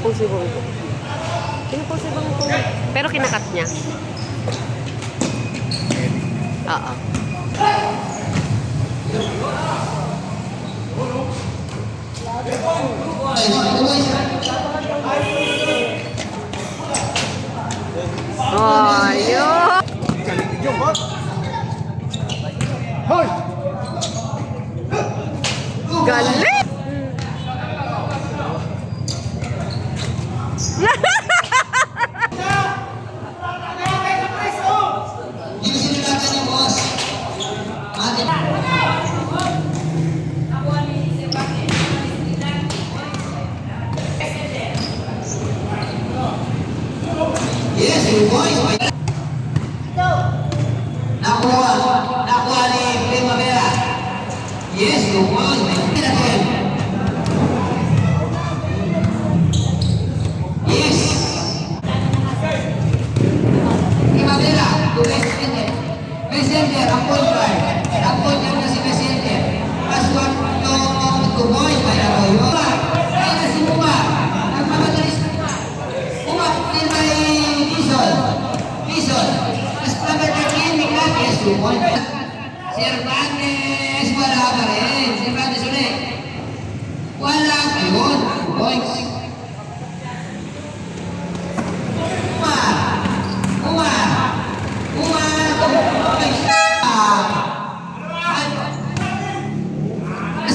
Po si Bongo. Sino po si Bongo? Pero kinakat niya. Oo. Ayun. Galing! Yes, you boys. Nakuha ni Primavera. Yes, you boys. Yes. Primavera, tu Messenger, ampun try. Ampun yang kasih Messenger. Password to boys para boy. Ay na si Puma. Nagmamadalis Puma, tinay Dizon. Mas pagkakakin ni Kakis, lumon. Cervantes, wala pa rin. Cervantes ulit. Wala pa yun. Points.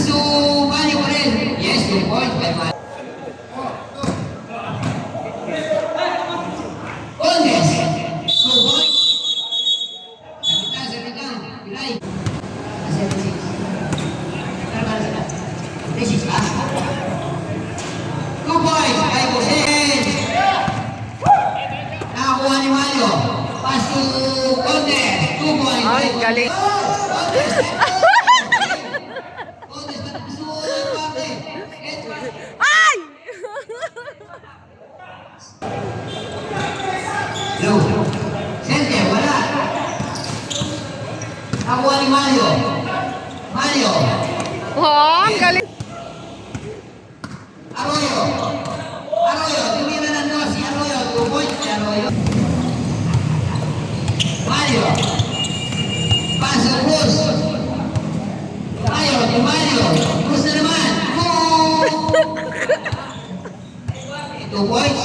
So, bali ko rin. Yes, 2 points. Ay, galing. Ay! Sente, wala. Nakuha ni Mario. Oh, galing. Arroyo, tumira ng dos si Arroyo, 2 points si Arroyo. Mario. Paso, Cruz. Mario. Cruz na naman. 2 points.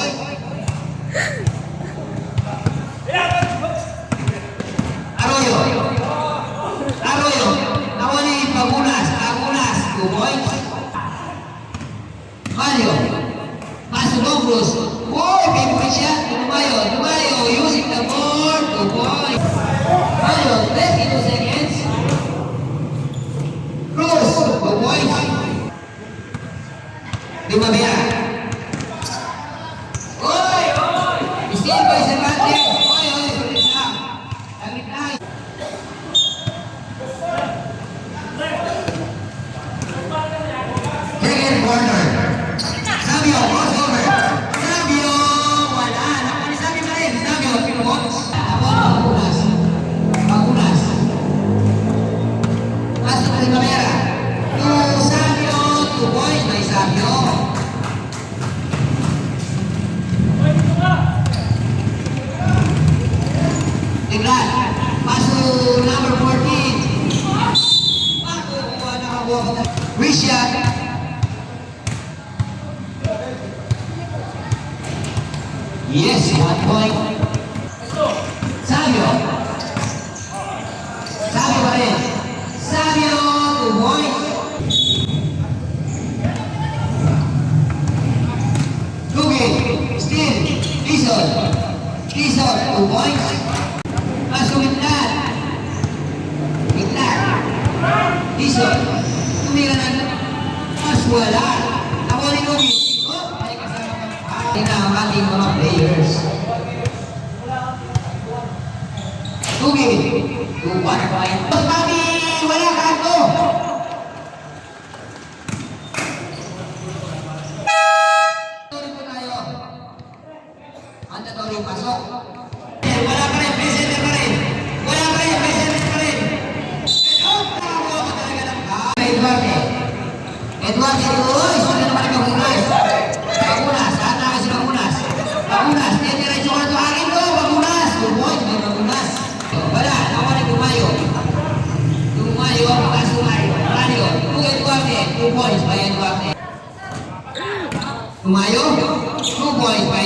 Arroyo. Nakuha ni Pagulas. 2 points. Mario. Paso, Cruz. Uy, pinpoint siya. Lumayo. Using the board. 2 points. Mario, 32 seconds. Cruz, 2 points. Primavera. Oy! Steve by Cervantes. Oy, sulit na. Langit na. Second corner. Sabio, crossover. Sabio, wala. Nakuha ni Sabio pa rin. Sabio, pinuhots. Bagulas. Paso pa Primavera. Sabio, 2 points by Sabio. Tignan. Paso number 14. Kuha nakabuha. Wisha. Yes, 1 point. Sabio pa rin. Sabio, 2 points. Dugi, Steve, Dizon, 2 points. Masumiklan. Dizon, tumira na. Mas wala. Ako rin Dugi. May kasama pa. Tingnan ang ating mga players. Dugi, 2 point. Papi, wala ka ito. Mandatory pasok. Wala pa rin, Messenger pa rin. Nakakuha ko talaga ng Eduardo, uy, sila naman ikaw guys. Pagulas, Sergio. 2 points by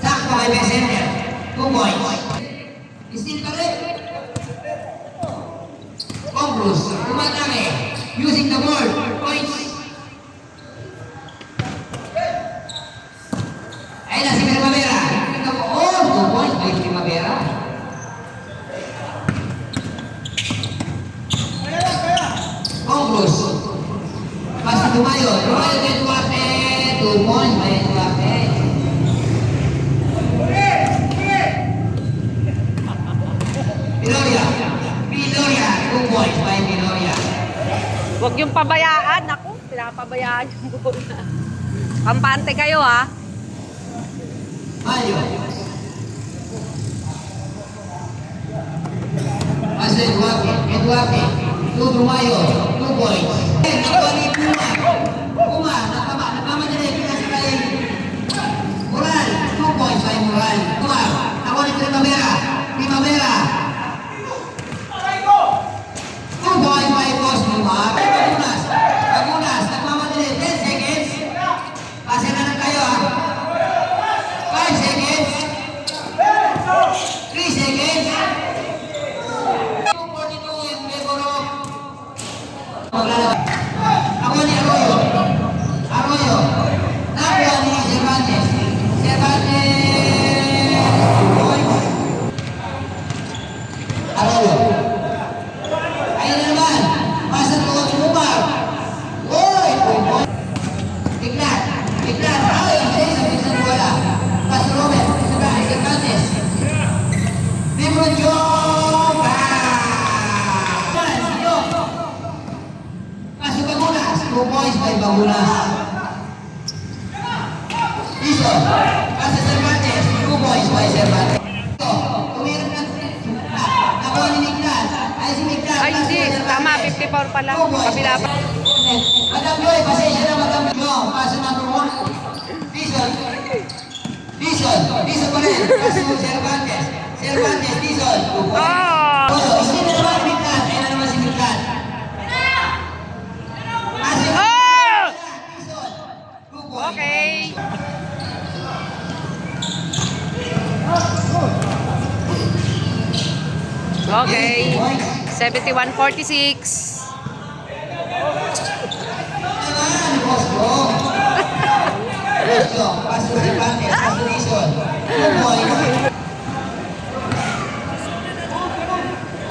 sakto kay Vicente. 2 points. Still pa rin. Congrus, tumatake. Using the ball. Points. Ayun na si Primavera. Oh, 2 points by Primavera. Congrus. Pasa Dumayo. Dumayo kay Duarte. 2 points by Duarte. Piloria. Piloria. 2 points by Piloria. Huwag yung pabayaan. Ako, pinapabayaan yung bola. Kampante kayo, ha? Mayo. Pasa Eduardo. Eduardo. 2 Dumayo. 2 points. Nakuha ni Puma. Puma. Nagmamadali. Pinasakay. Moral. 2 points by Moral. Puma. Nakuha ni Primavera. Primavera. 2 points by Boss Puma. Agunas. Agunas. Nagmamadali. 10 seconds. Pasa na lang kayo, ha? 5 seconds. 3 seconds. 2:42 in favor of maglalabas. Ako ni Arroyo. Arroyo. Nakuha ni Cervantes. Cervantes. Arroyo. Ayun na naman. Pasa doon si Umar. Uy! Biglat. Biglat. Ay, sa isang bola. Pasa Robert. Cervantes. Lebron Jong. Pasok Bagunas. 2 points by Bagunas. Ison. Pasa Cervantes. 2 points by Cervantes. Tumirap na. Nakuha ni Migdal. Ay, si Migdal. Ay, hindi. Tama, 54 pala. Kabila pa. Madam Joy, pasensya na, Madam Joy. Pasa number 1. Dizon. Dizon. Dizon pa rin. Pasa Cervantes. Cervantes. Dizon. 2 points. Oh! Hindi na naman si Migdal. Ayun na naman si Migdal. Pasa. Oh! Dizon. 2 points. Okay. Okay. 71-46. Naman, Boss Jong. Boss Jong. Pasa Cervantes. Pasa Dizon. 2 points.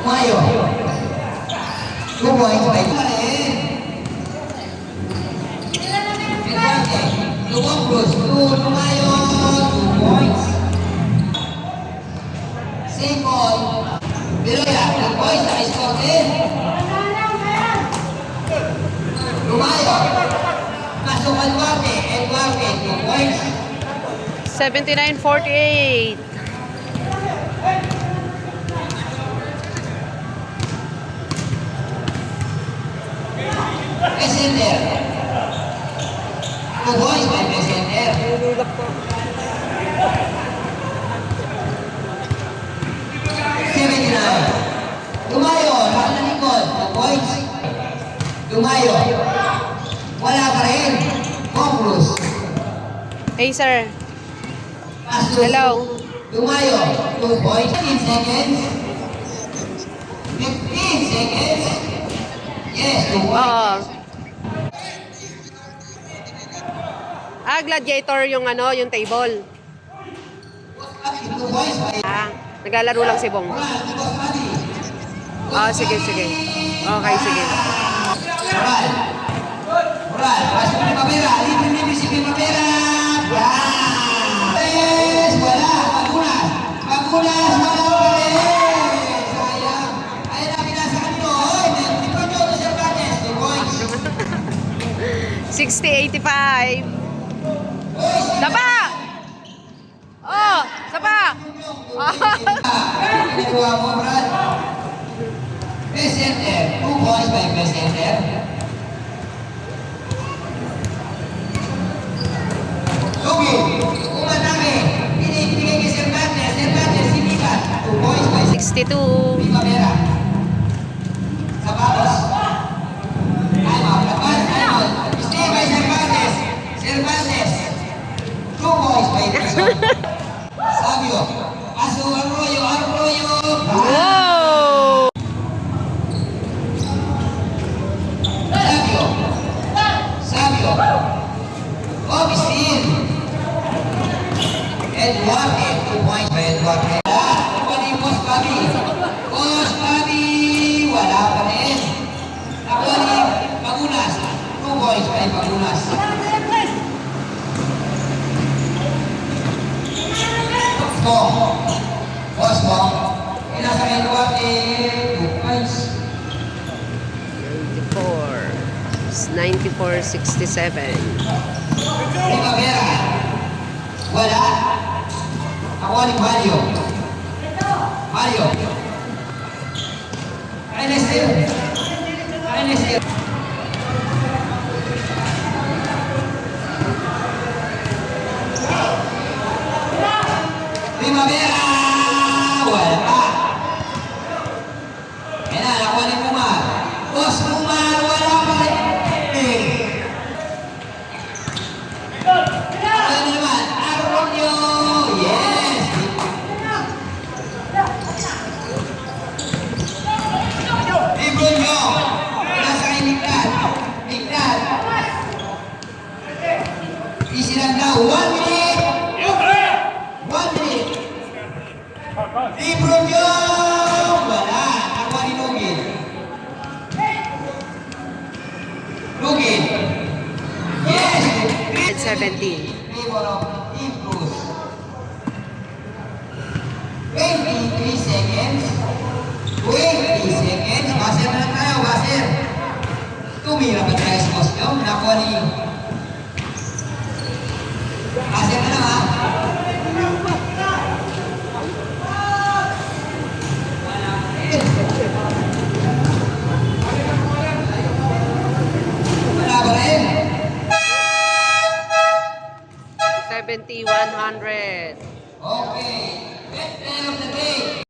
Mayo. 2 points by Parin. Eduardo. Lubong Cruz. 2 Mayo. 2 points. Same ball. Piloria. 2 points. Naka-score din. Lumayo. Pasok ang Duarte. Eduardo. 2 points. 79-48. Messenger. 2 points by Messenger. 79. Lumayo. Nasa likod. 2 points. Lumayo. Wala pa rin. Congrus. Hey, sir. Pasok. Hello. Lumayo. 2 points. 15 seconds. 15 seconds. Yes, 2 points. Oo. Gladiator yung ano, yung table. 2 points by Naglalaro lang si Bong. Sige, sige. Okay, sige. Moral. Moral. Pasok ni Primavera. Libre si Primavera. Yan. Yes, wala. Bagunas. Bagunas. Wala pa rin. Sayang. Ayun na, pinasa kanino. Oy, Lebron Jong Cervantes. 2 points. 60-85. Sapa! Oh, sapa! Ginagawa mo, Brad. Best center. 2 points by best center. Lugi. Umatake. Binibigay kay Cervantes. Cervantes, sinikat. 2 points by 62. Primavera. Sapatos. Time out. Advance. Time Sabio. Asu Arroyo, Arroyo. Wow! Sabio. Sabio. Oh, Bisin. Edward, 2 points by Edward. Wala ni Boss Bobby. Boss Bobby, wala pa rin. Nakuha ni Pagunas. 2 points by Pagunas. Bong. Boss Bong. Nasa Edward, 2 points. 94-67. Primavera. Wala. Nakuha ni Mario. Mario. Enesir. Enesir. Primavera. Wala. Yan na, nakuha ni Mumar. Boss Mumar, wala pa rin. Ano naman? Arroyo. Yes. Ibronyo. Nasa kay Migdal. Migdal. Isilang daw. 1 minute. 1 minute. Ibronyo. Wala. Nakuha ni Lugin. Lugin. Yes. 17. Favor of Team Cruz. 23 seconds. 20 seconds. Baser na lang tayo, baser. Tumira pa tayo sa boss nyo. Nakuha ni... Baser na lang, ha? Wala ba rin? 70-100. Okay. Best player of the day.